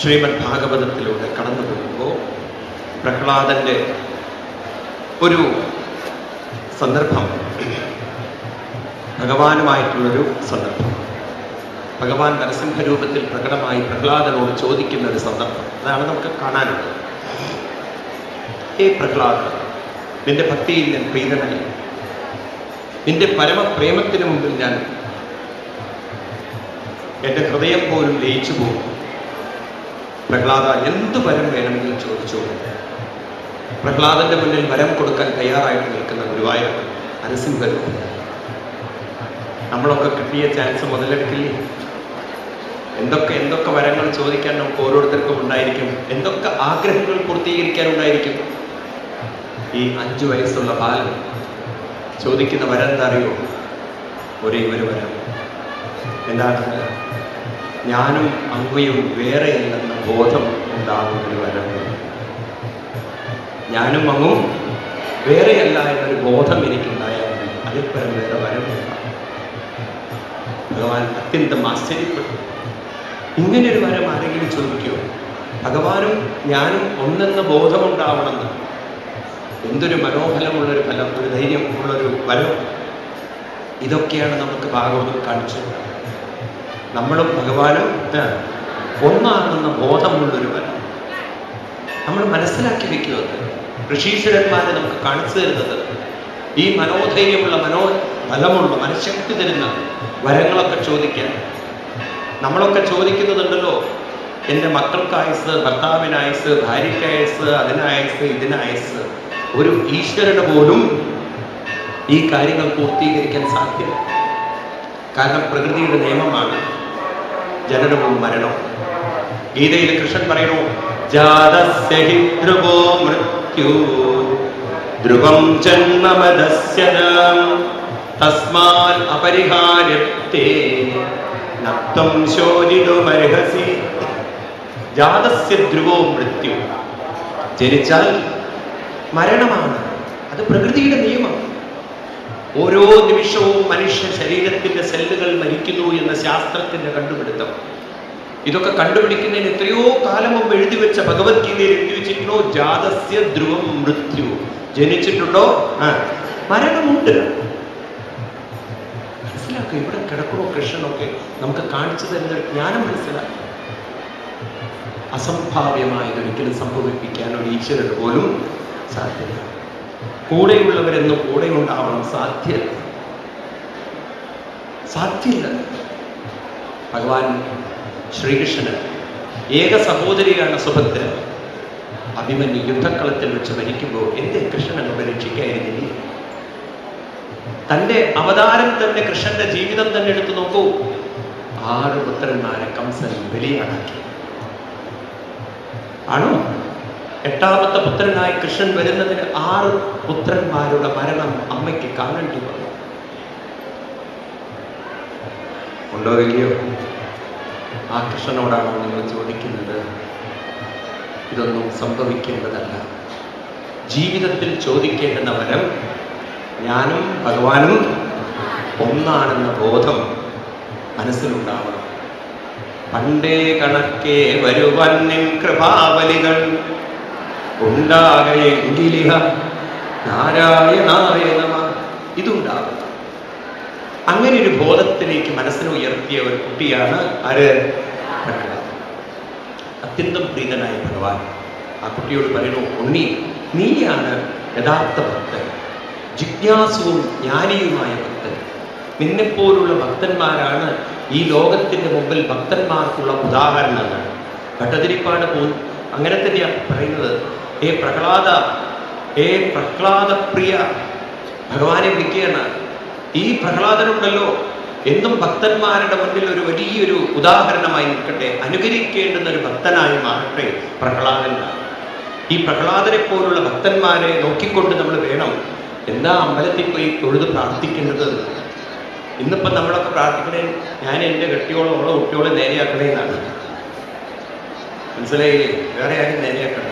ശ്രീമദ് ഭാഗവതത്തിലൂടെ കടന്നു പോകുമ്പോൾ പ്രഹ്ലാദന്റെ ഒരു സന്ദർഭം, ഭഗവാനുമായിട്ടുള്ളൊരു സന്ദർഭം, ഭഗവാൻ നരസിംഹരൂപത്തിൽ പ്രകടമായി പ്രഹ്ലാദനോട് ചോദിക്കുന്ന ഒരു സന്ദർഭം, അതാണ് നമുക്ക് കാണാനുള്ളത്. ഹേ പ്രഹ്ലാദ, നിന്റെ ഭക്തിയിൽ ഞാൻ പ്രീതനായി, നിന്റെ പരമപ്രേമത്തിന് മുമ്പിൽ ഞാൻ എൻ്റെ ഹൃദയം പോലും ലയിച്ചു പോകും. പ്രഹ്ലാദ, എന്ത് വരം വേണമെങ്കിലും ചോദിച്ചു. പ്രഹ്ലാദന്റെ മുന്നിൽ വരം കൊടുക്കാൻ തയ്യാറായിട്ട് നിൽക്കുന്ന ഗുരുവായൂരപ്പൻ നരസിംഹരൂപം. നമ്മളൊക്കെ കിട്ടിയ ചാൻസ് മുതലെടുക്കില്ലേ? എന്തൊക്കെ വരങ്ങൾ ചോദിക്കാൻ നമുക്ക് ഓരോരുത്തർക്കും ഉണ്ടായിരിക്കും, എന്തൊക്കെ ആഗ്രഹങ്ങൾ പൂർത്തീകരിക്കാനുണ്ടായിരിക്കും. ഈ 5 വയസ്സുള്ള ബാലൻ ചോദിക്കുന്ന വരം എന്താ അറിയോ? ഒരേ ഒരു വരം. എന്താണ്? ഞാനും അങ്ങയും വേറെയല്ലെന്ന ബോധം ഉണ്ടാകുന്നൊരു വരം. ഞാനും അങ്ങും വേറെയല്ല എന്നൊരു ബോധം എനിക്കുണ്ടായാൽ മതി, അതിൽ പരം വേറെ വരമില്ല. ഭഗവാൻ അത്യന്തം ആശ്ചര്യപ്പെട്ടു. ഇങ്ങനെയൊരു വരം ആരെങ്കിലും ചോദിക്കുമോ? ഭഗവാനും ഞാനും ഒന്നെന്ന ബോധമുണ്ടാവണമെന്ന്. എന്തൊരു മനോബലമുള്ളൊരു ഫലം, ഒരു ധൈര്യം ഉള്ളൊരു വരം. ഇതൊക്കെയാണ് നമുക്ക് ഭാഗവതം കാണിച്ചത്. നമ്മളും ഭഗവാനും ഒന്നാണെന്ന ബോധമുള്ളൊരു വരം നമ്മൾ മനസ്സിലാക്കി വെക്കുന്നത്. ഋഷീശ്വരന്മാരെ നമുക്ക് കാണിച്ചു തരുന്നത് ഈ മനോധൈര്യമുള്ള, മനോബലമുള്ള, മനഃശക്തി തരുന്ന വരങ്ങളൊക്കെ ചോദിക്കാൻ. നമ്മളൊക്കെ ചോദിക്കുന്നുണ്ടല്ലോ, എൻ്റെ മക്കൾക്കായസ്, ഭർത്താവിനായസ്, ഭാര്യയ്ക്കായസ്, അതിനായസ്, ഇതിനായസ്. ഒരു ഈശ്വരന് പോലും ഈ കാര്യങ്ങൾ പൂർത്തീകരിക്കാൻ സാധ്യമല്ല. കാരണം പ്രകൃതിയുടെ നിയമമാണ് ജനനവും മരണവും. ഗീതയിൽ കൃഷ്ണൻ പറയണു, ജാതസ്യ ഹി ധ്രുവോ മൃത്യു ധ്രുവം ജന്മമദസ്യ തസ്മാൽ അപരിഹാര്യത്തെ നത്വം ശോചിതുമർഹസി. ജാതസ്യ ധ്രുവോ മൃത്യു, ജനിച്ചാൽ മരണമാണ്. അത് പ്രകൃതിയുടെ നിയമം. ഓരോ നിമിഷവും മനുഷ്യ ശരീരത്തിന്റെ സെല്ലുകൾ മരിക്കുന്നു എന്ന ശാസ്ത്രത്തിന്റെ കണ്ടുപിടുത്തം. ഇതൊക്കെ കണ്ടുപിടിക്കുന്നതിന് എത്രയോ കാലം മുമ്പ് എഴുതി വെച്ച ഭഗവത്ഗീതയിൽ എഴുതി വെച്ചിട്ടുണ്ടോ, ജാതസ്യ ധ്രുവം മൃത്യു. ജനിച്ചിട്ടുണ്ടോ? മരണമുണ്ട്. മനസ്സിലാക്കുക. ഇവിടെ കിടക്കണോ കൃഷ്ണനൊക്കെ നമുക്ക് കാണിച്ചു തരുന്ന ജ്ഞാനം മനസ്സിലാക്കുക. അസംഭാവ്യമായതൊരിക്കലും സംഭവിപ്പിക്കാൻ ഒരു ഈശ്വരന് പോലും സാധ്യത. കൂടെയുള്ളവരെന്നും കൂടെ ഉണ്ടാവണം, സാധ്യല്ല. ഭഗവാൻ ശ്രീകൃഷ്ണന് ഏക സഹോദരിയാണ് സുഭദ്ര. അഭിമന്യു യുദ്ധക്കളത്തിൽ വെച്ച് മരിക്കുമ്പോൾ എന്റെ കൃഷ്ണൻ പരീക്ഷിക്കായിരുന്നില്ലേ? തൻ്റെ അവതാരം തന്നെ, കൃഷ്ണന്റെ ജീവിതം തന്നെ എടുത്തു നോക്കൂ. 6 പുത്രന്മാരെ കംസൻ ബലിയാടാക്കി. ആണോ? 8ാമത്തെ പുത്രനായി കൃഷ്ണൻ വരുന്നതിന് 6 പുത്രന്മാരുടെ മരണം അമ്മയ്ക്ക് കാണേണ്ടി വന്നു. ഉണ്ടോ ഇല്ലയോ? ആ കൃഷ്ണനോടാണോ നിങ്ങൾ ചോദിക്കുന്നത്? ഇതൊന്നും സംഭവിക്കേണ്ടതല്ല. ജീവിതത്തിൽ ചോദിക്കേണ്ടുന്ന വരം ഞാനും ഭഗവാനും ഒന്നാണെന്ന ബോധം മനസ്സിലുണ്ടാവണം. പണ്ടേ കണക്കേ വരുവൻ നിൻ കൃപാവലികൾ ഉണ്ടാകയെങ്കിലിഹ നാരായണായ നമഃ. ഇതുണ്ടാകും. അങ്ങനെ ഒരു ബോധത്തിലേക്ക് മനസ്സിനെ ഉയർത്തിയ ഒരു കുട്ടിയാണ് ആര്? പ്രഹ്ലാദൻ. അത്യന്തം പ്രീതനായ ഭഗവാൻ ആ കുട്ടിയോട് പറയുന്നു, ഉണ്ണി, നീയാണ് യഥാർത്ഥ ഭക്തൻ, ജിജ്ഞാസുവും ജ്ഞാനിയുമായ ഭക്തൻ. നിന്നെപ്പോലുള്ള ഭക്തന്മാരാണ് ഈ ലോകത്തിന്റെ മുമ്പിൽ ഭക്തന്മാർക്കുള്ള ഉദാഹരണങ്ങൾ. ഭട്ടതിരിപ്പാട് അങ്ങനെ തന്നെയാണ് പറയുന്നത്. ഹേ പ്രഹ്ലാദ, ഹേ പ്രഹ്ലാദപ്രിയ, ഭഗവാനെ വിളിക്കുകയാണ്. ഈ പ്രഹ്ലാദനുണ്ടല്ലോ, എന്നും ഭക്തന്മാരുടെ മുന്നിൽ ഒരു വലിയൊരു ഉദാഹരണമായി നിൽക്കട്ടെ, അനുകരിക്കേണ്ടുന്ന ഒരു ഭക്തനായി മാറട്ടെ പ്രഹ്ലാദൻ. ഈ പ്രഹ്ലാദനെ പോലുള്ള ഭക്തന്മാരെ നോക്കിക്കൊണ്ട് നമ്മൾ വേണം എന്താ അമ്പലത്തിൽ പോയി തൊഴുത് പ്രാർത്ഥിക്കേണ്ടത്. ഇന്നിപ്പം നമ്മളൊക്കെ പ്രാർത്ഥിക്കണേ, ഞാൻ എൻ്റെ കെട്ടിയോളം ഉള്ള കുട്ടിയോളെ നേരെയാക്കണേ എന്നാണ്. മനസ്സിലായില്ലേ? വേറെ ആരും നേരെയാക്കണം.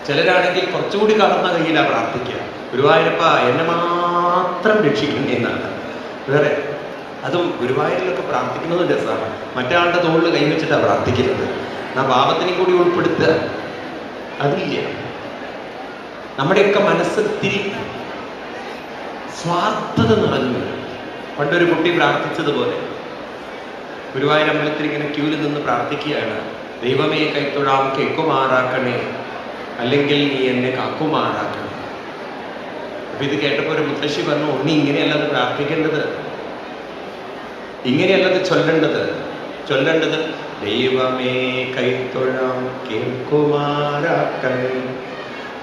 ചിലരാണെങ്കിൽ കുറച്ചുകൂടി കടന്ന കയ്യിലാണ് പ്രാർത്ഥിക്കുക. ഗുരുവായൂരപ്പ എന്നെ മാത്രം രക്ഷിക്കണേ എന്നാണ്. വേറെ അതും ഗുരുവായൂരിലൊക്കെ പ്രാർത്ഥിക്കുന്നത് രസമാണ്. മറ്റേ തോളിൽ കൈവച്ചിട്ടാണ് പ്രാർത്ഥിക്കുന്നത്. ആ പാപത്തിനെ കൂടി ഉൾപ്പെടുത്തുക, അതില്ല. നമ്മുടെയൊക്കെ മനസ്സിത്തിരി സ്വാർത്ഥത നിറഞ്ഞു. പണ്ടൊരു കുട്ടി പ്രാർത്ഥിച്ചതുപോലെ ഗുരുവായൂർ അമ്പലത്തിൽ ഇങ്ങനെ ക്യൂവിൽ നിന്ന് പ്രാർത്ഥിക്കുകയാണ്, ദൈവമേ കൈത്തൊഴാം കേക്കുമാറാക്കണേ, അല്ലെങ്കിൽ നീ എന്നെ കാക്കുമാറാക്കണേ. അപ്പൊ ഇത് കേട്ടപ്പോ ഒരു മുത്തശ്ശി പറഞ്ഞു, ഉണ്ണി ഇങ്ങനെയല്ലത് പ്രാർത്ഥിക്കേണ്ടത്, ഇങ്ങനെയല്ലത് ചൊല്ലേണ്ടത് ദൈവമേ കൈത്തൊഴാം കേൾക്കുമാറാക്കണേ,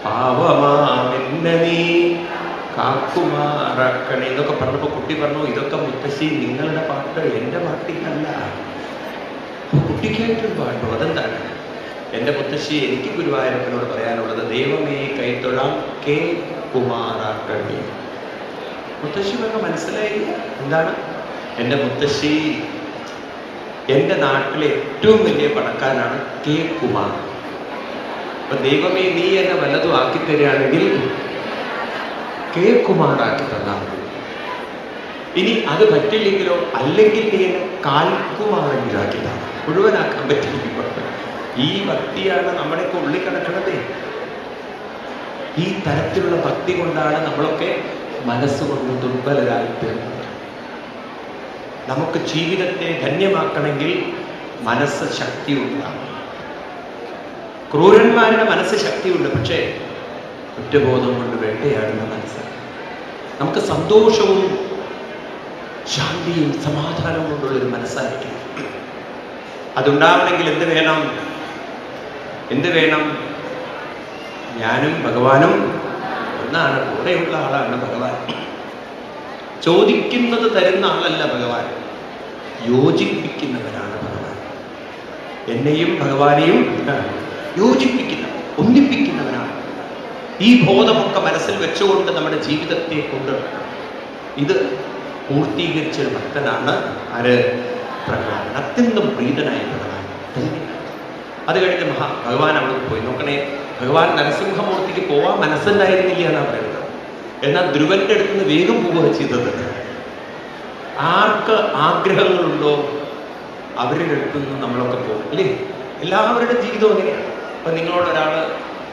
പാവമാമെന്നെ നീ കാക്കുമാറാക്കണേ എന്നൊക്കെ പറഞ്ഞപ്പോ കുട്ടി പറഞ്ഞു, ഇതൊക്കെ മുത്തശ്ശി നിങ്ങളുടെ പാട്ട്, എൻ്റെ പാട്ടിക്കല്ല. കുട്ടിക്കായിട്ടൊരു പാട്ടോ, അതെന്താണ്? എൻ്റെ മുത്തശ്ശി എനിക്ക് ഗുരുവായൂരപ്പനോട് പറയാനുള്ളത് ദൈവമേ കൈത്തൊഴാം കേൾക്കുമാറാക്കണേ. മുത്തശ്ശി പറഞ്ഞ മനസ്സിലായില്ല എന്താണ്? എൻ്റെ മുത്തശ്ശി എൻ്റെ നാട്ടിലെ ഏറ്റവും വലിയ പണക്കാരനാണ് കെ കുമാർ. അപ്പൊ ദൈവമേ നീ എന്നെ വല്ലതും ആക്കി തരികയാണെങ്കിൽ കെ കുമാറാക്കി തന്നാൽ മതി. ഇനി അത് പറ്റില്ലെങ്കിലോ, അല്ലെങ്കിൽ നീ എന്നെ കാൽക്കുമാറെങ്കിലും ആക്കി തരണം. മുഴുവനാക്കാൻ പറ്റില്ല. ഈ ഭക്തിയാണ് നമ്മുടെയൊക്കെ ഉള്ളിൽ കിടക്കുന്നത്. ഈ തരത്തിലുള്ള ഭക്തി കൊണ്ടാണ് നമ്മളൊക്കെ മനസ്സുകൊണ്ട് ദുർബലരായിട്ട്. നമുക്ക് ജീവിതത്തെ ധന്യമാക്കണമെങ്കിൽ മനസ്സ് ശക്തിയുണ്ടാകും. ക്രൂരന്മാരുടെ മനസ്സ് ശക്തിയുണ്ട്, പക്ഷേ കുറ്റബോധം കൊണ്ട് വേട്ടയാടുന്ന മനസ്സ്. നമുക്ക് സന്തോഷവും ശാന്തിയും സമാധാനവും കൊണ്ടുള്ളൊരു മനസ്സായിരിക്കും. അതുണ്ടാവണമെങ്കിൽ എന്ത് വേണം? ഞാനും ഭഗവാനും ഒന്നാണ്. കൂടെയുള്ള ആളാണ് ഭഗവാൻ. ചോദിക്കുന്നത് തരുന്ന ആളല്ല ഭഗവാൻ, യോജിപ്പിക്കുന്നവരാണ് ഭഗവാൻ. എന്നെയും ഭഗവാനെയും യോജിപ്പിക്കുന്ന, ഒന്നിപ്പിക്കുന്നവനാണ്. ഈ ബോധമൊക്കെ മനസ്സിൽ വെച്ചുകൊണ്ട് നമ്മുടെ ജീവിതത്തെ കൊണ്ട് ഇത് പൂർത്തീകരിച്ചൊരു ഭക്തനാണ് ആര്? പ്രഹ്ലാദൻ. അത്യന്തം പ്രീതനായ ഭഗവാൻ. അത് കഴിഞ്ഞ് ഭഗവാൻ അവിടെ പോയി. നോക്കണേ, ഭഗവാൻ നരസിംഹമൂർത്തിക്ക് പോവാൻ മനസ്സുണ്ടായിരുന്നില്ല എന്നാണ് പറയുന്നത്. എന്നാൽ ധ്രുവന്റെ അടുത്ത് നിന്ന് വേഗം പോവുക ചെയ്തത്. ആർക്ക് ആഗ്രഹങ്ങളുണ്ടോ അവരുടെ അടുത്ത് നിന്ന് നമ്മളൊക്കെ പോകും, അല്ലേ? എല്ലാവരുടെ ജീവിതം അങ്ങനെയാണ്. അപ്പൊ നിങ്ങളോട് ഒരാൾ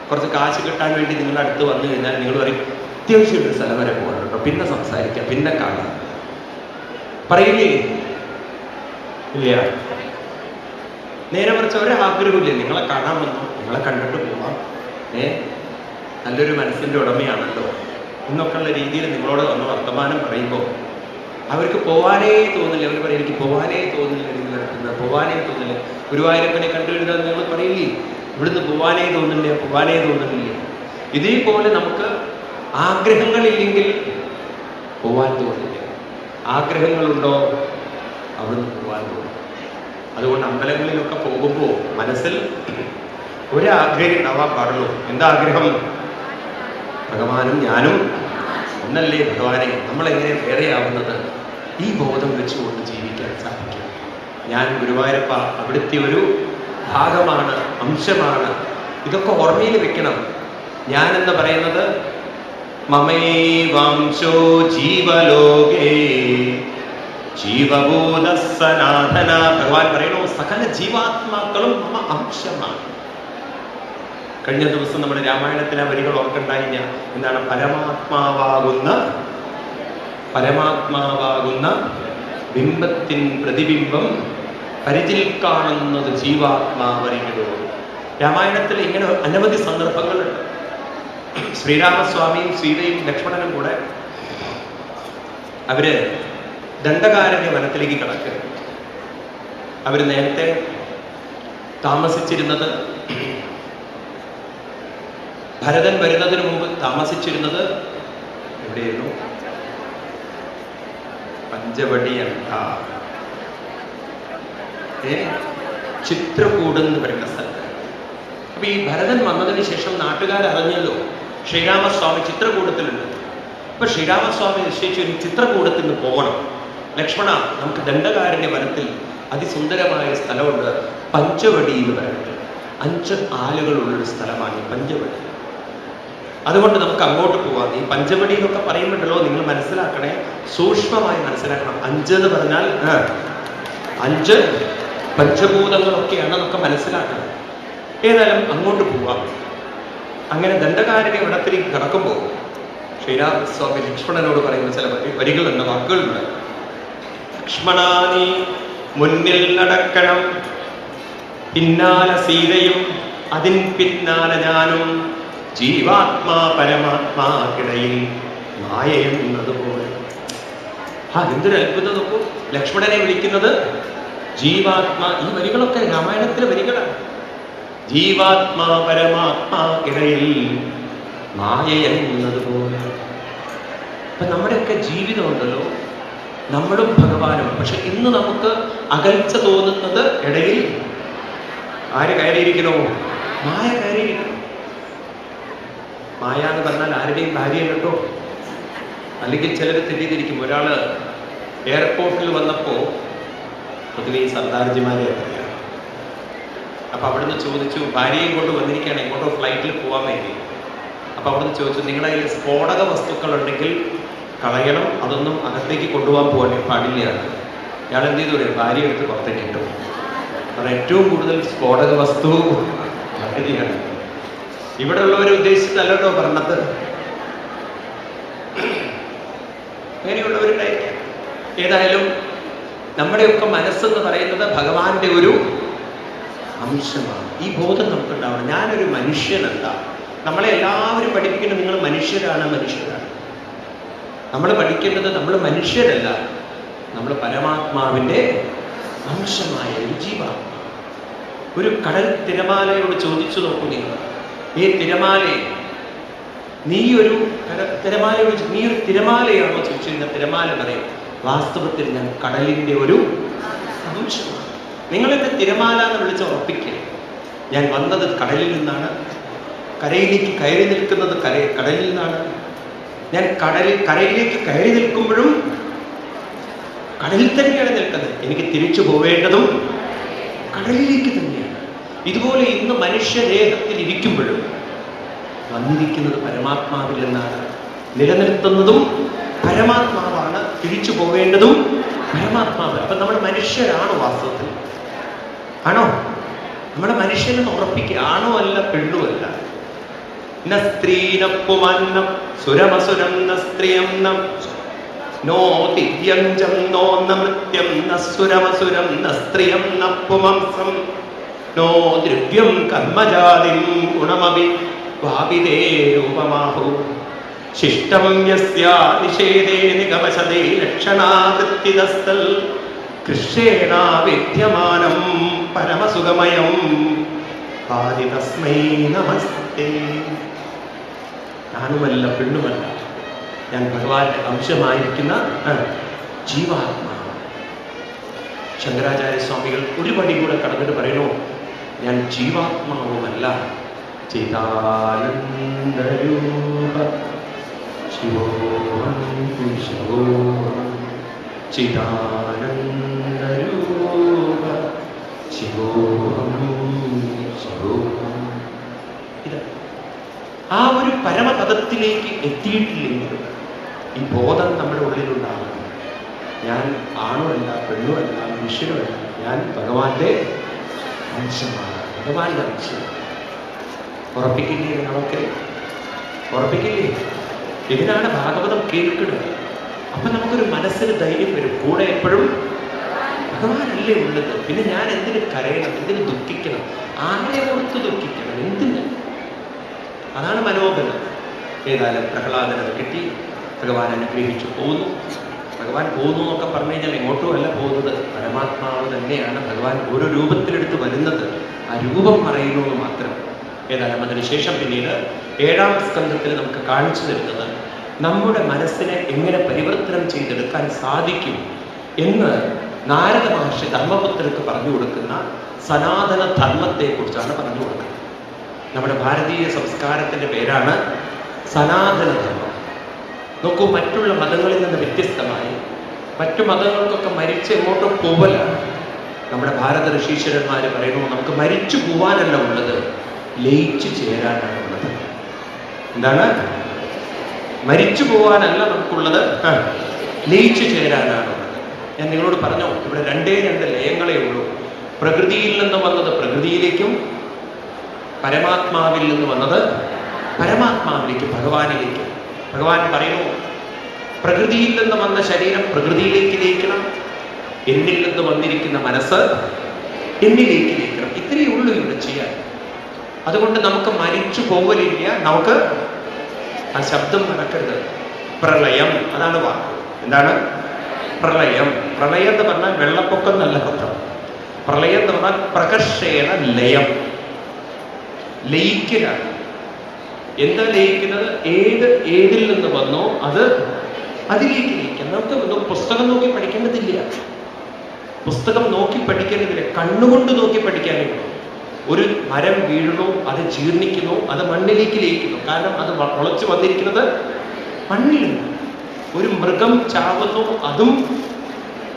കുറച്ച് കാശ് കിട്ടാൻ വേണ്ടി നിങ്ങളുടെ അടുത്ത് വന്നു കഴിഞ്ഞാൽ നിങ്ങൾ പറയും, അത്യാവശ്യം ഒരു സ്ഥലം വരെ പോകണം കേട്ടോ, പിന്നെ സംസാരിക്കാം, പിന്നെ കാണാം, പറയില്ലേ? ഇല്ല. നേരെ മറിച്ച് ഒരാഗ്രഹമില്ല, നിങ്ങളെ കാണാൻ വന്നു, നിങ്ങളെ കണ്ടിട്ട് പോവാം, നല്ലൊരു മനസ്സിന്റെ ഉടമയാണല്ലോ എന്നൊക്കെയുള്ള രീതിയിൽ നിങ്ങളോട് വന്ന് വർത്തമാനം പറയുമ്പോൾ അവർക്ക് പോവാനേ തോന്നില്ല. അവർ പറയും, എനിക്ക് പോവാനേ തോന്നില്ല, നിങ്ങൾ പോവാനേ തോന്നില്ല. ഗുരുവായൂരപ്പനെ കണ്ടുകഴിഞ്ഞാൽ നിങ്ങൾ പറയില്ലേ, ഇവിടുന്ന് പോവാനേ തോന്നുന്നില്ല. ഇതേപോലെ നമുക്ക് ആഗ്രഹങ്ങളില്ലെങ്കിൽ പോവാൻ തോന്നില്ല. ആഗ്രഹങ്ങളുണ്ടോ അവിടുന്ന് പോവാൻ തോന്നും. അതുകൊണ്ട് അമ്പലങ്ങളിലൊക്കെ പോകുമ്പോൾ മനസ്സിൽ ഒരാഗ്രഹം ഉണ്ടാവാൻ പാടുള്ളൂ. എന്താ ആഗ്രഹം? ഭഗവാനും ഞാനും ഒന്നല്ലേ ഭഗവാനെ. നമ്മളെങ്ങനെ വേറെയാവുന്നത്? ഈ ബോധം വെച്ചുകൊണ്ട് ജീവിക്കാൻ സാധിക്കും. ഞാൻ ഗുരുവായൂരപ്പ അവിടുത്തെ ഒരു ഭാഗമാണ്, അംശമാണ്. ഇതൊക്കെ ഓർമ്മയിൽ വെക്കണം. ഞാനെന്ന് പറയുന്നത് മമൈവാംശോ ജീവലോകേ ജീവഭൂത സനാതന. ഭഗവാൻ പറയണു, സകല ജീവാത്മാക്കളും മമ അംശമാണ്. കഴിഞ്ഞ ദിവസം നമ്മുടെ രാമായണത്തിലെ വരികൾ ഓർക്കണ്ടായില്ല. എന്താണ്? പരമാത്മാവാകുന്ന ബിംബത്തിൻ പ്രതിബിംബം പരിചിൽ കാണുന്നത് ജീവാത്മാവരികളോ. രാമായണത്തിൽ ഇങ്ങനെ അനവധി സന്ദർഭങ്ങളുണ്ട്. ശ്രീരാമസ്വാമിയും സീതയും ലക്ഷ്മണനും കൂടെ അവര് ദണ്ഡകാരണ്യ വനത്തിലേക്ക് കടക്കുക. അവര് നേരത്തെ താമസിച്ചിരുന്നത്, ഭരതൻ വരുന്നതിന് മുമ്പ് താമസിച്ചിരുന്നത് എവിടെയായിരുന്നു? പഞ്ചവടിയല്ല, ചിത്രകൂട് എന്ന് പറയുന്ന സ്ഥലത്ത്. അപ്പൊ ഈ ഭരതൻ വന്നതിന് ശേഷം നാട്ടുകാരറിഞ്ഞല്ലോ ശ്രീരാമസ്വാമി ചിത്രകൂടത്തിലുണ്ട്. അപ്പൊ ശ്രീരാമസ്വാമി നിശ്ചയിച്ചു, ഒരു ചിത്രകൂടത്തിൽ നിന്ന് പോകണം. ലക്ഷ്മണ, നമുക്ക് ദണ്ഡകാരണ്യ വനത്തിൽ അതിസുന്ദരമായ സ്ഥലമുണ്ട്, പഞ്ചവടി എന്ന് പറയുന്നത്. 5 ആലുകളുള്ളൊരു സ്ഥലമാണ് ഈ പഞ്ചവടി. അതുകൊണ്ട് നമുക്ക് അങ്ങോട്ട് പോവാം. ഈ പഞ്ചവടി എന്നൊക്കെ പറയുമ്പോഴല്ലോ നിങ്ങൾ മനസ്സിലാക്കണേ, സൂക്ഷ്മമായി മനസ്സിലാക്കണം. 5 എന്ന് പറഞ്ഞാൽ 5 പഞ്ചഭൂതങ്ങളൊക്കെയാണ് നമുക്ക് മനസ്സിലാക്കണം. ഏതായാലും അങ്ങോട്ട് പോവാം. അങ്ങനെ ദണ്ഡകാരണ്യ വനത്തിലേക്ക് കടക്കുമ്പോൾ ശ്രീരാമസ്വാമി ലക്ഷ്മണനോട് പറയുന്ന ചില വരികളുണ്ട്, വാക്കുകളുണ്ട്. ലക്ഷ്മണാ, നീ മുന്നിൽ നടക്കണം, പിന്നാലെ സീതയും അതിൻ പിന്നാലെ ഞാനും, ജീവാത്മാ പരമാത്മാക്കിടയിൽ മായയെന്നതുപോലെ. എന്തൊരു അത്ഭുതം നോക്കൂ, ലക്ഷ്മണനെ വിളിക്കുന്നത് ജീവാത്മാ. ഈ വരികളൊക്കെ രാമായണത്തിലെ വരികളാണ്. ജീവാത്മാ പരമാത്മാക്കിടയിൽ മായയെന്നതുപോലെ. അപ്പൊ നമ്മുടെയൊക്കെ ജീവിതം ഉണ്ടല്ലോ, നമ്മളും ഭഗവാനും. പക്ഷെ ഇന്ന് നമുക്ക് അകൽച്ച തോന്നുന്നത് ഇടയിൽ ആര് കയറിയിരിക്കണോ? മായ കയറിയിരിക്കണം. മായ എന്ന് പറഞ്ഞാൽ ആരുടെയും ഭാര്യ കേട്ടോ. അല്ലെങ്കിൽ ചിലർ തെറ്റിദ്ധരിക്കും. ഒരാള് എയർപോർട്ടിൽ വന്നപ്പോ, പൊതുവെ ഈ സർദാർജിമാരെ അറിയാം, അപ്പൊ അവിടുന്ന് ചോദിച്ചു, ഭാര്യയും കൊണ്ട് വന്നിരിക്കുകയാണ് എങ്ങോട്ടോ ഫ്ലൈറ്റിൽ പോകാൻ വേണ്ടി. അപ്പൊ അവിടുന്ന് ചോദിച്ചു, നിങ്ങളുടെ കയ്യിൽ സ്ഫോടക വസ്തുക്കൾ ഉണ്ടെങ്കിൽ കളയണം, അതൊന്നും അകത്തേക്ക് കൊണ്ടുപോകാൻ പാടില്ല. ഇയാൾ എന്ത് ചെയ്തു? ഭാര്യ എടുത്ത് പുറത്തേക്ക് ഇട്ടു. കാരണം ഏറ്റവും കൂടുതൽ സ്ഫോടക വസ്തു ഭാര്യയാണ്. ഇവിടെ ഉള്ളവരെ ഉദ്ദേശിച്ചിട്ടല്ലോ പറഞ്ഞത്, അങ്ങനെയുള്ളവരുണ്ടായിരിക്കാം. ഏതായാലും നമ്മുടെയൊക്കെ മനസ്സെന്ന് പറയുന്നത് ഭഗവാന്റെ ഒരു അംശമാണ്. ഈ ബോധം നമുക്കുണ്ടാവണം. ഞാനൊരു മനുഷ്യനല്ല. നമ്മളെ എല്ലാവരും പഠിപ്പിക്കുന്നത് നിങ്ങൾ മനുഷ്യരാണ്, മനുഷ്യരാണ്. നമ്മൾ പഠിക്കേണ്ടത് നമ്മൾ മനുഷ്യരല്ല, നമ്മൾ പരമാത്മാവിൻ്റെ അംശമായ ഒരു ജീവാത്മ. ഒരു കടൽ തിരമാലയോട് ചോദിച്ചു നോക്കൂ നിങ്ങൾ, ഈ തിരമാലയെ നീയൊരു തിരമാലയാണോ ചോദിച്ചിരുന്ന തിരമാല പറയും, വാസ്തവത്തിൽ ഞാൻ കടലിൻ്റെ ഒരു അംശമാണ്. നിങ്ങളെന്നെ തിരമാല എന്ന് വിളിച്ച് ഉറപ്പിക്കുക. ഞാൻ വന്നത് കടലിൽ നിന്നാണ്, കരയിലേക്ക് കയറി നിൽക്കുന്നത് കടലിൽ നിന്നാണ്. ഞാൻ കരയിലേക്ക് കയറി നിൽക്കുമ്പോഴും കടലിൽ തന്നെയാണ് നിൽക്കുന്നത്. എനിക്ക് തിരിച്ചു പോവേണ്ടതും കടലിലേക്ക് തന്നെയാണ്. ഇതുപോലെ ഇന്ന് മനുഷ്യദേഹത്തിൽ ഇരിക്കുമ്പോഴും വന്നിരിക്കുന്നത് പരമാത്മാവിൽ നിന്നാണ്. നിലനിർത്തുന്നതും പരമാത്മാവാണ്, തിരിച്ചു പോവേണ്ടതും പരമാത്മാവ്. അപ്പൊ നമ്മൾ മനുഷ്യരാണോ വാസ്തവത്തിൽ? ആണോ? നമ്മുടെ മനുഷ്യനെന്ന് ഉറപ്പിക്കുക. ആണോ അല്ല, പെണ്ണുമല്ല. ന സ്ത്രീനപ്പുമന്നം സുരമസുരം ന സ്ത്രീയം നോ ദിവ്യഞ്ചം നോ നൃത്യം ന സുരമസുരം ന സ്ത്രീയം നപ്പുമംസം നോ ദ്രവ്യം കർമ്മജാതിം ഗുണമപി ഭാവിതേ രൂപമാഹു ശിഷ്ടം യസ്യാ നിഷേധേ നിഗമശതേ ലക്ഷണാവൃത്തിതസ്ഥൽ കൃഷ്ണേണ വിദ്യമാനം പരമസുഖമയം ആദി തസ്മൈ നമസ്തേ. ഞാനുമല്ല, പെണ്ണുമല്ല, ഞാൻ ഭഗവാന്റെ അംശമായിരിക്കുന്ന ജീവാത്മാവ്. ശങ്കരാചാര്യ സ്വാമികൾ ഒരു പടി കൂടെ കടന്നിട്ട് പറയുന്നു, ഞാൻ ജീവാത്മാവുമല്ല, ചിദാനന്ദരൂപ ശിവോഹം ശിവോഹം ചിദാനന്ദരൂപ ശിവോഹം ശിവോഹം. ആ ഒരു പരമപദത്തിലേക്ക് എത്തിയിട്ടില്ലെങ്കിൽ ഈ ബോധം നമ്മുടെ ഉള്ളിലുണ്ടാകും. ഞാൻ ആണുമല്ല, പെണ്ണുമല്ല, മനുഷ്യനുമല്ല, ഞാൻ ഭഗവാന്റെ അംശമാണ്, ഭഗവാന്റെ അംശം. ഉറപ്പിക്കില്ലേ? നിങ്ങളൊക്കെ ഉറപ്പിക്കില്ലേ? ഇതിനാണ് ഭാഗവതം കേൾക്കുന്നത്. അപ്പൊ നമുക്കൊരു മനസ്സിന് ധൈര്യം വരും. കൂടെ എപ്പോഴും ഭഗവാനല്ലേ ഉള്ളത്. പിന്നെ ഞാൻ എന്തിന് കരയണം, എന്തിന് ദുഃഖിക്കണം, ആരെ ഓർത്ത് ദുഃഖിക്കണം, എന്തിന്? അതാണ് മനോബലം. ഏതായാലും പ്രഹ്ലാദനത് കിട്ടി, ഭഗവാൻ അനുഗ്രഹിച്ചു പോകുന്നു. ഭഗവാൻ പോകുന്നു എന്നൊക്കെ പറഞ്ഞു കഴിഞ്ഞാൽ എങ്ങോട്ടും അല്ല പോകുന്നത്, പരമാത്മാവ് തന്നെയാണ്. ഭഗവാൻ ഓരോ രൂപത്തിലെടുത്ത് വരുന്നത്, ആ രൂപം പറയുന്നു എന്ന് മാത്രം. ഏതായാലും അതിനുശേഷം പിന്നീട് 7-ാം സ്കന്ധത്തിൽ നമുക്ക് കാണിച്ചു തരുന്നത് നമ്മുടെ മനസ്സിനെ എങ്ങനെ പരിവർത്തനം ചെയ്തെടുക്കാൻ സാധിക്കും എന്ന് നാരദ മഹർഷി ധർമ്മപുത്രർക്ക് പറഞ്ഞു കൊടുക്കുന്ന സനാതന ധർമ്മത്തെക്കുറിച്ചാണ് പറഞ്ഞു കൊടുക്കുന്നത്. നമ്മുടെ ഭാരതീയ സംസ്കാരത്തിൻ്റെ പേരാണ് സനാതനധർമ്മം. നോക്കൂ, മറ്റുള്ള മതങ്ങളിൽ നിന്ന് വ്യത്യസ്തമായി മറ്റു മതങ്ങൾക്കൊക്കെ മരിച്ച് എങ്ങോട്ടോ പോവലാണ്. നമ്മുടെ ഭാരത ഋഷീശ്വരന്മാർ പറയുന്നു, നമുക്ക് മരിച്ചു പോവാനല്ല ഉള്ളത്, ലയിച്ചു ചേരാനാണ് ഉള്ളത്. എന്താണ്? മരിച്ചു പോവാനല്ല നമുക്കുള്ളത്, ലയിച്ചു ചേരാനാണ് ഉള്ളത്. ഞാൻ നിങ്ങളോട് പറഞ്ഞു, ഇവിടെ 2 ലയങ്ങളേ ഉള്ളൂ. പ്രകൃതിയിൽ നിന്ന് വന്നത് പ്രകൃതിയിലേക്കും, പരമാത്മാവിൽ നിന്ന് വന്നത് പരമാത്മാവിലേക്ക്, ഭഗവാനിലേക്ക്. ഭഗവാൻ പറയുന്നു, പ്രകൃതിയിൽ നിന്ന് വന്ന ശരീരം പ്രകൃതിയിലേക്ക് ലയിക്കണം, എന്നിൽ നിന്ന് വന്നിരിക്കുന്ന മനസ്സ് എന്നിലേക്ക് ലയിക്കണം. ഇത്രയേ ഉള്ളൂ ഇവിടെ ചെയ്യാൻ. അതുകൊണ്ട് നമുക്ക് മരിച്ചു പോവലില്ല, നമുക്ക് ആ ശബ്ദം നടക്കരുത്. പ്രളയം, അതാണ് വാക്ക്. എന്താണ് പ്രളയം? പ്രളയം എന്ന് പറഞ്ഞാൽ വെള്ളപ്പൊക്കം നല്ല അർത്ഥം. പ്രളയം എന്ന് പറഞ്ഞാൽ പ്രകർഷേണ ലയം, ലയിക്കലാണ്. എന്താ ലയിക്കുന്നത്? ഏതിൽ നിന്ന് വന്നോ അത് അതിലേക്ക് ലയിക്കാം. നമുക്ക് പുസ്തകം നോക്കി പഠിക്കേണ്ടതില്ല, പുസ്തകം നോക്കി പഠിക്കേണ്ടതില്ല, കണ്ണുകൊണ്ട് നോക്കി പഠിക്കാനേ ഉള്ളൂ. ഒരു മരം വീഴുന്നു, അത് ജീർണിക്കുന്നു, അത് മണ്ണിലേക്ക് ലയിക്കുന്നു. കാരണം അത് മുളച്ചു വന്നിരിക്കുന്നത് മണ്ണിൽ നിന്ന്. ഒരു മൃഗം ചാവുന്നു, അതും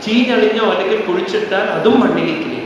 ചീഞ്ഞളിഞ്ഞോ അല്ലെങ്കിൽ കുഴിച്ചിട്ടാൽ അതും മണ്ണിലേക്ക് ലയിക്കും.